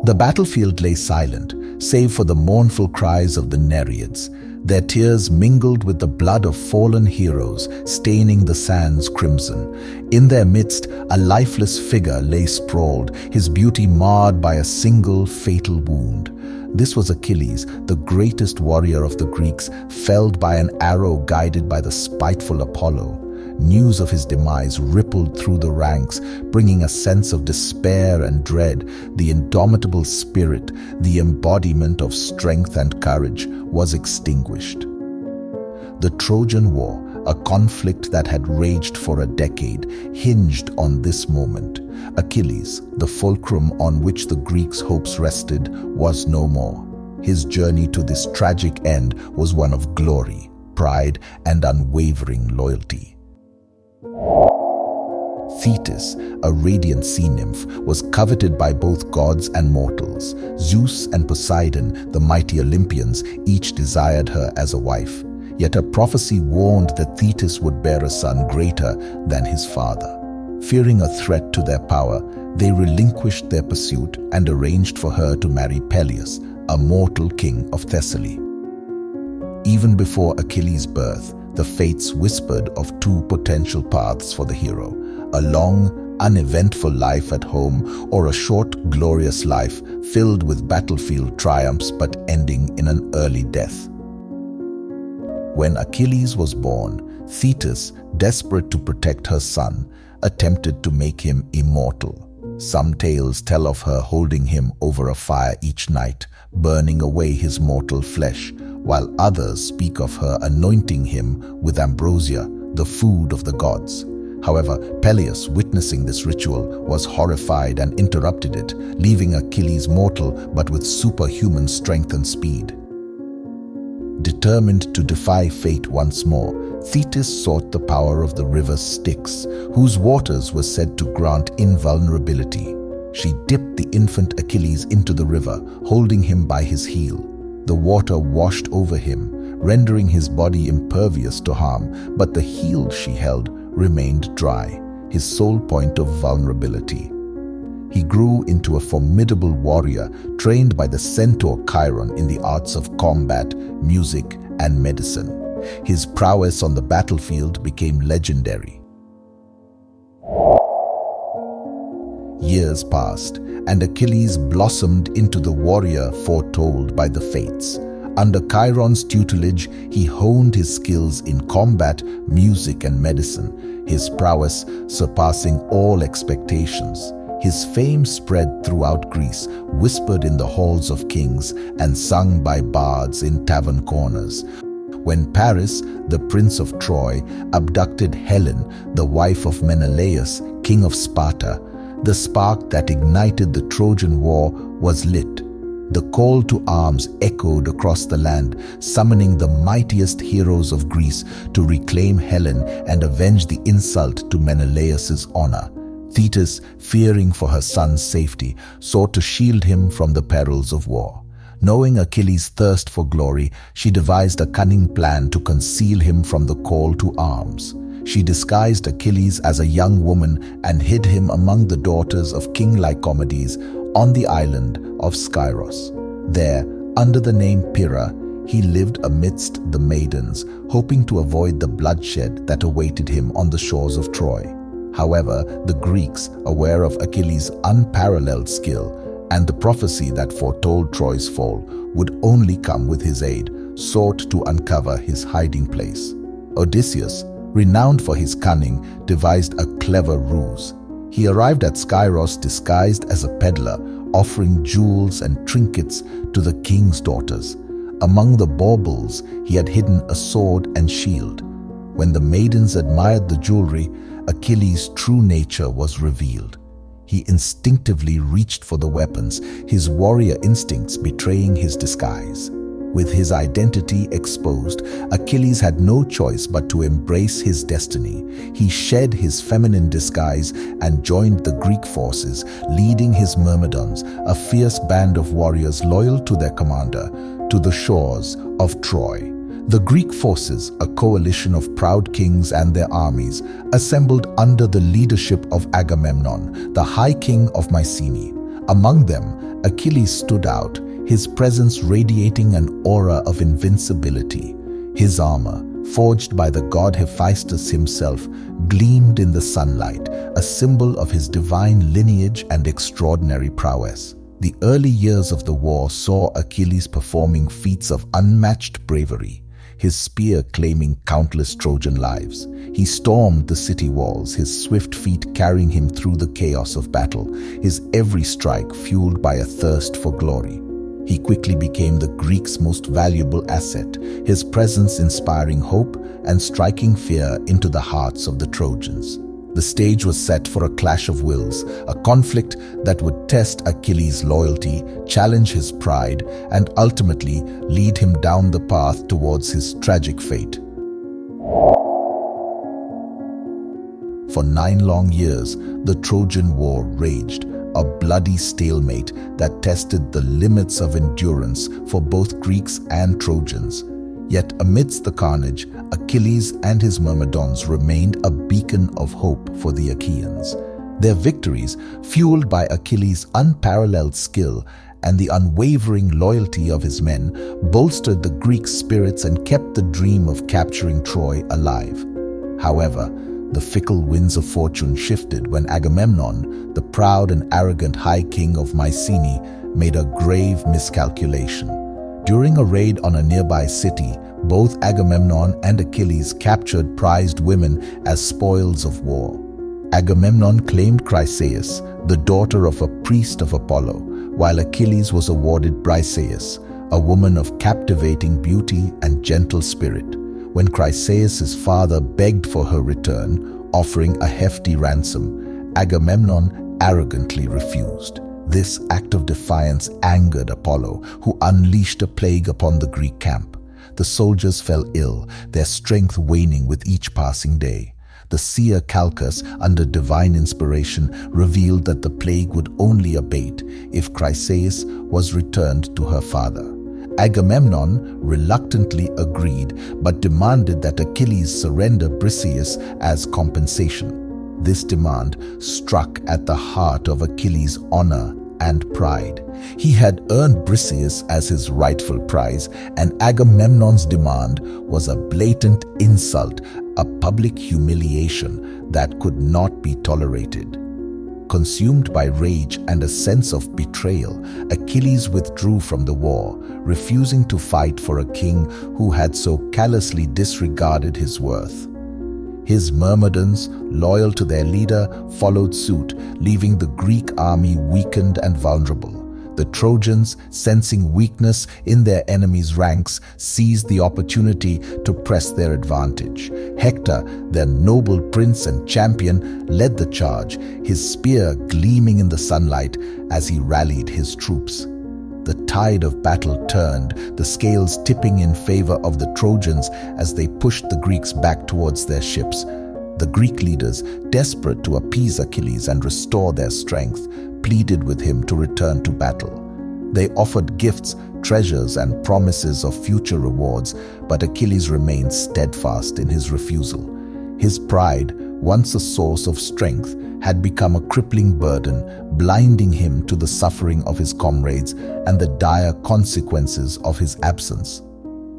The battlefield lay silent, save for the mournful cries of the Nereids. Their tears mingled with the blood of fallen heroes, staining the sands crimson. In their midst, a lifeless figure lay sprawled, his beauty marred by a single fatal wound. This was Achilles, the greatest warrior of the Greeks, felled by an arrow guided by the spiteful Apollo. News of his demise rippled through the ranks, bringing a sense of despair and dread. The indomitable spirit, the embodiment of strength and courage, was extinguished. The Trojan War, a conflict that had raged for a decade, hinged on this moment. Achilles, the fulcrum on which the Greeks' hopes rested, was no more. His journey to this tragic end was one of glory, pride, and unwavering loyalty. Thetis, a radiant sea nymph, was coveted by both gods and mortals. Zeus and Poseidon, the mighty Olympians, each desired her as a wife. Yet a prophecy warned that Thetis would bear a son greater than his father. Fearing a threat to their power, they relinquished their pursuit and arranged for her to marry Peleus, a mortal king of Thessaly. Even before Achilles' birth, the fates whispered of two potential paths for the hero: a long, uneventful life at home, or a short, glorious life filled with battlefield triumphs but ending in an early death. When Achilles was born, Thetis, desperate to protect her son, attempted to make him immortal. Some tales tell of her holding him over a fire each night, burning away his mortal flesh, while others speak of her anointing him with ambrosia, the food of the gods. However, Peleus, witnessing this ritual, was horrified and interrupted it, leaving Achilles mortal but with superhuman strength and speed. Determined to defy fate once more, Thetis sought the power of the river Styx, whose waters were said to grant invulnerability. She dipped the infant Achilles into the river, holding him by his heel. The water washed over him, rendering his body impervious to harm, but the heel she held remained dry, his sole point of vulnerability. He grew into a formidable warrior, trained by the centaur Chiron in the arts of combat, music, and medicine. His prowess on the battlefield became legendary. Years passed, and Achilles blossomed into the warrior foretold by the fates. Under Chiron's tutelage, he honed his skills in combat, music, and medicine, his prowess surpassing all expectations. His fame spread throughout Greece, whispered in the halls of kings, and sung by bards in tavern corners. When Paris, the prince of Troy, abducted Helen, the wife of Menelaus, king of Sparta, the spark that ignited the Trojan War was lit. The call to arms echoed across the land, summoning the mightiest heroes of Greece to reclaim Helen and avenge the insult to Menelaus's honor. Thetis, fearing for her son's safety, sought to shield him from the perils of war. Knowing Achilles' thirst for glory, she devised a cunning plan to conceal him from the call to arms. She disguised Achilles as a young woman and hid him among the daughters of King Lycomedes on the island of Skyros. There, under the name Pyrrha, he lived amidst the maidens, hoping to avoid the bloodshed that awaited him on the shores of Troy. However, the Greeks, aware of Achilles' unparalleled skill and the prophecy that foretold Troy's fall would only come with his aid, sought to uncover his hiding place. Odysseus, renowned for his cunning, devised a clever ruse. He arrived at Skyros disguised as a peddler, offering jewels and trinkets to the king's daughters. Among the baubles, he had hidden a sword and shield. When the maidens admired the jewelry, Achilles' true nature was revealed. He instinctively reached for the weapons, his warrior instincts betraying his disguise. With his identity exposed, Achilles had no choice but to embrace his destiny. He shed his feminine disguise and joined the Greek forces, leading his Myrmidons, a fierce band of warriors loyal to their commander, to the shores of Troy. The Greek forces, a coalition of proud kings and their armies, assembled under the leadership of Agamemnon, the High King of Mycenae. Among them, Achilles stood out, his presence radiating an aura of invincibility. His armor, forged by the god Hephaestus himself, gleamed in the sunlight, a symbol of his divine lineage and extraordinary prowess. The early years of the war saw Achilles performing feats of unmatched bravery, his spear claiming countless Trojan lives. He stormed the city walls, his swift feet carrying him through the chaos of battle, his every strike fueled by a thirst for glory. He quickly became the Greeks' most valuable asset, his presence inspiring hope and striking fear into the hearts of the Trojans. The stage was set for a clash of wills, a conflict that would test Achilles' loyalty, challenge his pride, and ultimately lead him down the path towards his tragic fate. For 9 long years, the Trojan War raged, a bloody stalemate that tested the limits of endurance for both Greeks and Trojans. Yet amidst the carnage, Achilles and his Myrmidons remained a beacon of hope for the Achaeans. Their victories, fueled by Achilles' unparalleled skill and the unwavering loyalty of his men, bolstered the Greek spirits and kept the dream of capturing Troy alive. However, the fickle winds of fortune shifted when Agamemnon, the proud and arrogant high king of Mycenae, made a grave miscalculation. During a raid on a nearby city, both Agamemnon and Achilles captured prized women as spoils of war. Agamemnon claimed Chryseis, the daughter of a priest of Apollo, while Achilles was awarded Briseis, a woman of captivating beauty and gentle spirit. When Chryseis' father begged for her return, offering a hefty ransom, Agamemnon arrogantly refused. This act of defiance angered Apollo, who unleashed a plague upon the Greek camp. The soldiers fell ill, their strength waning with each passing day. The seer Calchas, under divine inspiration, revealed that the plague would only abate if Chryseis was returned to her father. Agamemnon reluctantly agreed, but demanded that Achilles surrender Briseis as compensation. This demand struck at the heart of Achilles' honor and pride. He had earned Briseis as his rightful prize, and Agamemnon's demand was a blatant insult, a public humiliation that could not be tolerated. Consumed by rage and a sense of betrayal, Achilles withdrew from the war, refusing to fight for a king who had so callously disregarded his worth. His Myrmidons, loyal to their leader, followed suit, leaving the Greek army weakened and vulnerable. The Trojans, sensing weakness in their enemies' ranks, seized the opportunity to press their advantage. Hector, their noble prince and champion, led the charge, his spear gleaming in the sunlight as he rallied his troops. The tide of battle turned, the scales tipping in favor of the Trojans as they pushed the Greeks back towards their ships. The Greek leaders, desperate to appease Achilles and restore their strength, pleaded with him to return to battle. They offered gifts, treasures, and promises of future rewards, but Achilles remained steadfast in his refusal. His pride, once a source of strength, had become a crippling burden, blinding him to the suffering of his comrades and the dire consequences of his absence.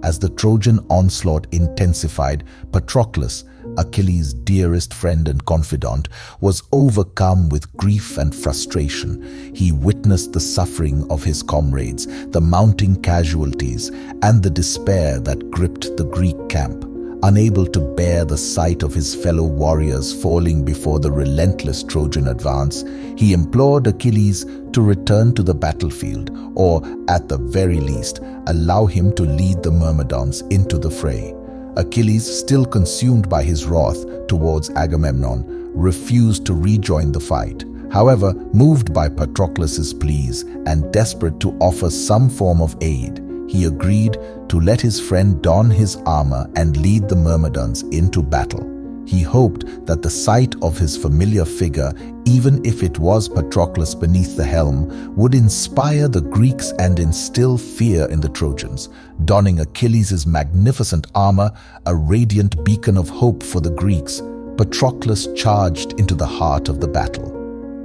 As the Trojan onslaught intensified, Patroclus, Achilles' dearest friend and confidant, was overcome with grief and frustration. He witnessed the suffering of his comrades, the mounting casualties, and the despair that gripped the Greek camp. Unable to bear the sight of his fellow warriors falling before the relentless Trojan advance, he implored Achilles to return to the battlefield, or, at the very least, allow him to lead the Myrmidons into the fray. Achilles, still consumed by his wrath towards Agamemnon, refused to rejoin the fight. However, moved by Patroclus' pleas and desperate to offer some form of aid, he agreed to let his friend don his armor and lead the Myrmidons into battle. He hoped that the sight of his familiar figure, even if it was Patroclus beneath the helm, would inspire the Greeks and instill fear in the Trojans. Donning Achilles' magnificent armor, a radiant beacon of hope for the Greeks, Patroclus charged into the heart of the battle.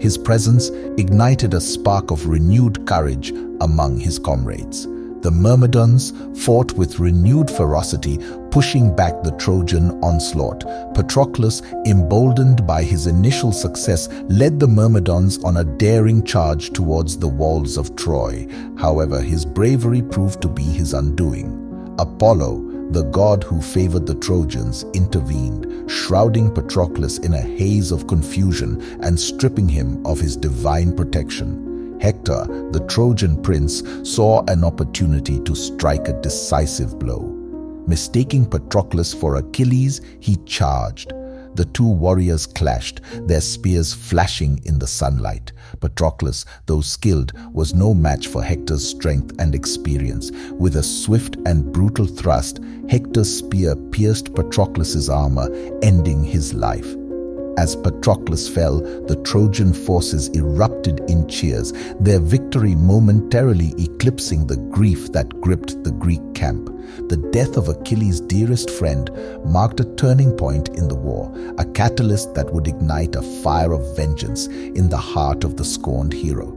His presence ignited a spark of renewed courage among his comrades. The Myrmidons fought with renewed ferocity, pushing back the Trojan onslaught. Patroclus, emboldened by his initial success, led the Myrmidons on a daring charge towards the walls of Troy. However, his bravery proved to be his undoing. Apollo, the god who favored the Trojans, intervened, shrouding Patroclus in a haze of confusion and stripping him of his divine protection. Hector, the Trojan prince, saw an opportunity to strike a decisive blow. Mistaking Patroclus for Achilles, he charged. The two warriors clashed, their spears flashing in the sunlight. Patroclus, though skilled, was no match for Hector's strength and experience. With a swift and brutal thrust, Hector's spear pierced Patroclus's armor, ending his life. As Patroclus fell, the Trojan forces erupted in cheers, their victory momentarily eclipsing the grief that gripped the Greek camp. The death of Achilles' dearest friend marked a turning point in the war, a catalyst that would ignite a fire of vengeance in the heart of the scorned hero.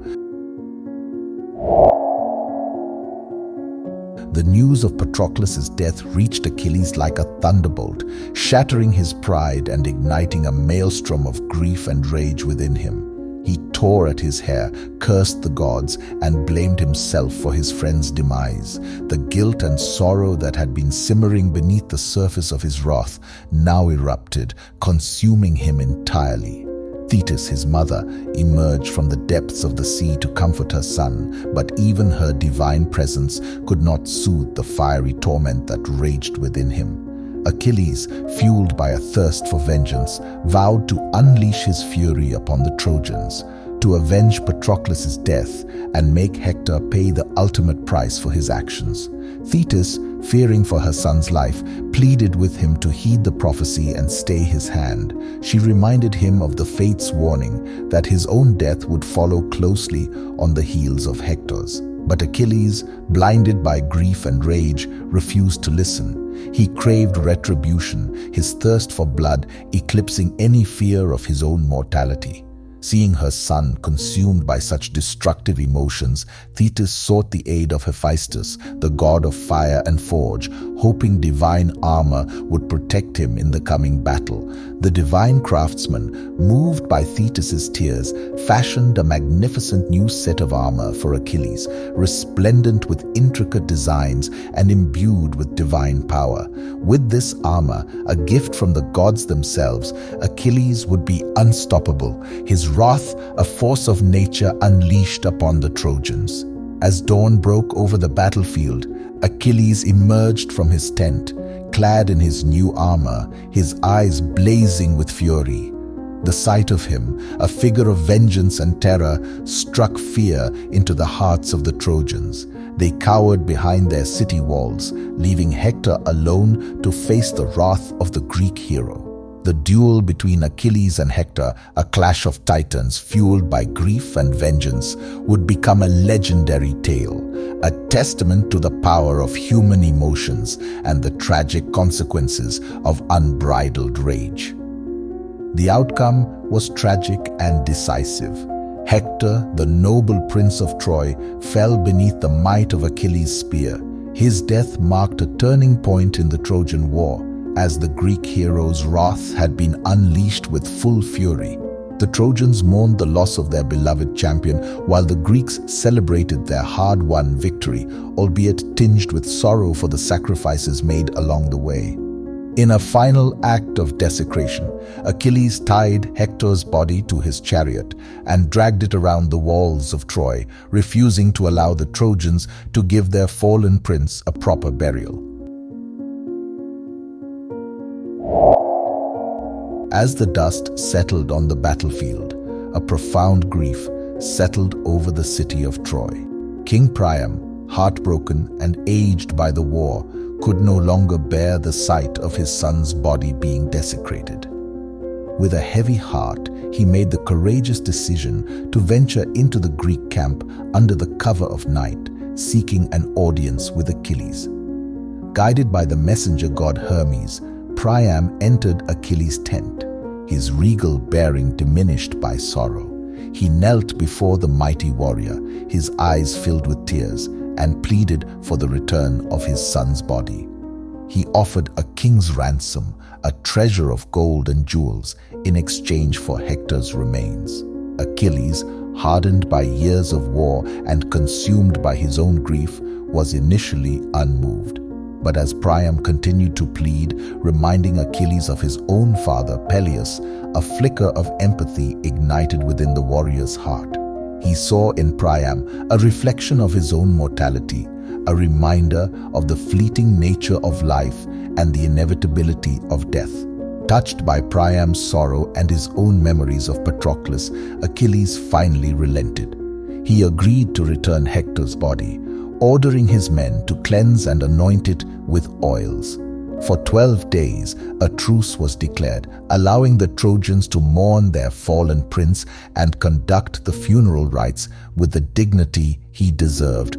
The news of Patroclus' death reached Achilles like a thunderbolt, shattering his pride and igniting a maelstrom of grief and rage within him. He tore at his hair, cursed the gods, and blamed himself for his friend's demise. The guilt and sorrow that had been simmering beneath the surface of his wrath now erupted, consuming him entirely. Thetis, his mother, emerged from the depths of the sea to comfort her son, but even her divine presence could not soothe the fiery torment that raged within him. Achilles, fueled by a thirst for vengeance, vowed to unleash his fury upon the Trojans, to avenge Patroclus' death and make Hector pay the ultimate price for his actions. Thetis, fearing for her son's life, pleaded with him to heed the prophecy and stay his hand. She reminded him of the fate's warning that his own death would follow closely on the heels of Hector's. But Achilles, blinded by grief and rage, refused to listen. He craved retribution, his thirst for blood eclipsing any fear of his own mortality. Seeing her son consumed by such destructive emotions, Thetis sought the aid of Hephaestus, the god of fire and forge, hoping divine armor would protect him in the coming battle. The divine craftsman, moved by Thetis's tears, fashioned a magnificent new set of armor for Achilles, resplendent with intricate designs and imbued with divine power. With this armor, a gift from the gods themselves, Achilles would be unstoppable, his wrath a force of nature unleashed upon the Trojans. As dawn broke over the battlefield, Achilles emerged from his tent, clad in his new armor, his eyes blazing with fury. The sight of him, a figure of vengeance and terror, struck fear into the hearts of the Trojans. They cowered behind their city walls, leaving Hector alone to face the wrath of the Greek hero. The duel between Achilles and Hector, a clash of titans fueled by grief and vengeance, would become a legendary tale, a testament to the power of human emotions and the tragic consequences of unbridled rage. The outcome was tragic and decisive. Hector, the noble prince of Troy, fell beneath the might of Achilles' spear. His death marked a turning point in the Trojan War, as the Greek hero's wrath had been unleashed with full fury. The Trojans mourned the loss of their beloved champion, while the Greeks celebrated their hard-won victory, albeit tinged with sorrow for the sacrifices made along the way. In a final act of desecration, Achilles tied Hector's body to his chariot and dragged it around the walls of Troy, refusing to allow the Trojans to give their fallen prince a proper burial. As the dust settled on the battlefield, a profound grief settled over the city of Troy. King Priam, heartbroken and aged by the war, could no longer bear the sight of his son's body being desecrated. With a heavy heart, he made the courageous decision to venture into the Greek camp under the cover of night, seeking an audience with Achilles. Guided by the messenger god Hermes, Priam entered Achilles' tent, his regal bearing diminished by sorrow. He knelt before the mighty warrior, his eyes filled with tears, and pleaded for the return of his son's body. He offered a king's ransom, a treasure of gold and jewels, in exchange for Hector's remains. Achilles, hardened by years of war and consumed by his own grief, was initially unmoved. But as Priam continued to plead, reminding Achilles of his own father, Peleus, a flicker of empathy ignited within the warrior's heart. He saw in Priam a reflection of his own mortality, a reminder of the fleeting nature of life and the inevitability of death. Touched by Priam's sorrow and his own memories of Patroclus, Achilles finally relented. He agreed to return Hector's body, ordering his men to cleanse and anoint it with oils. For 12 days, a truce was declared, allowing the Trojans to mourn their fallen prince and conduct the funeral rites with the dignity he deserved.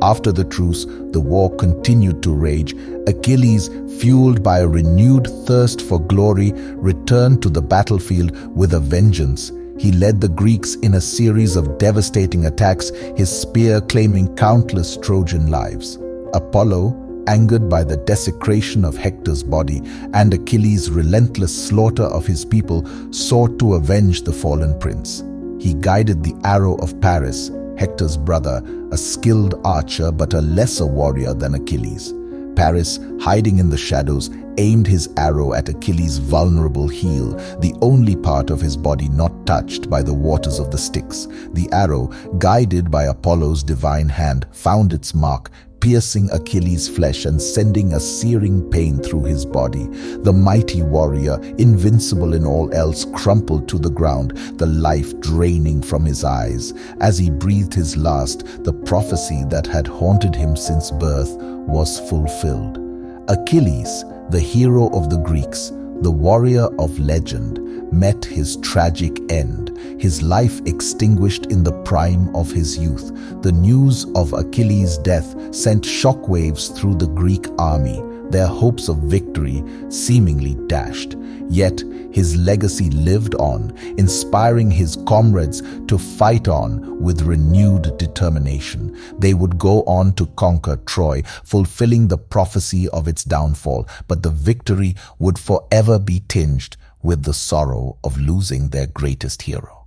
After the truce, the war continued to rage. Achilles, fueled by a renewed thirst for glory, returned to the battlefield with a vengeance. He led the Greeks in a series of devastating attacks, his spear claiming countless Trojan lives. Apollo, angered by the desecration of Hector's body and Achilles' relentless slaughter of his people, sought to avenge the fallen prince. He guided the arrow of Paris, Hector's brother, a skilled archer but a lesser warrior than Achilles. Paris, hiding in the shadows, aimed his arrow at Achilles' vulnerable heel, the only part of his body not touched by the waters of the Styx. The arrow, guided by Apollo's divine hand, found its mark, piercing Achilles' flesh and sending a searing pain through his body. The mighty warrior, invincible in all else, crumpled to the ground, the life draining from his eyes. As he breathed his last, the prophecy that had haunted him since birth was fulfilled. Achilles, the hero of the Greeks, the warrior of legend, met his tragic end, his life extinguished in the prime of his youth. The news of Achilles' death sent shockwaves through the Greek army, their hopes of victory seemingly dashed. Yet his legacy lived on, inspiring his comrades to fight on with renewed determination. They would go on to conquer Troy, fulfilling the prophecy of its downfall, but the victory would forever be tinged with the sorrow of losing their greatest hero.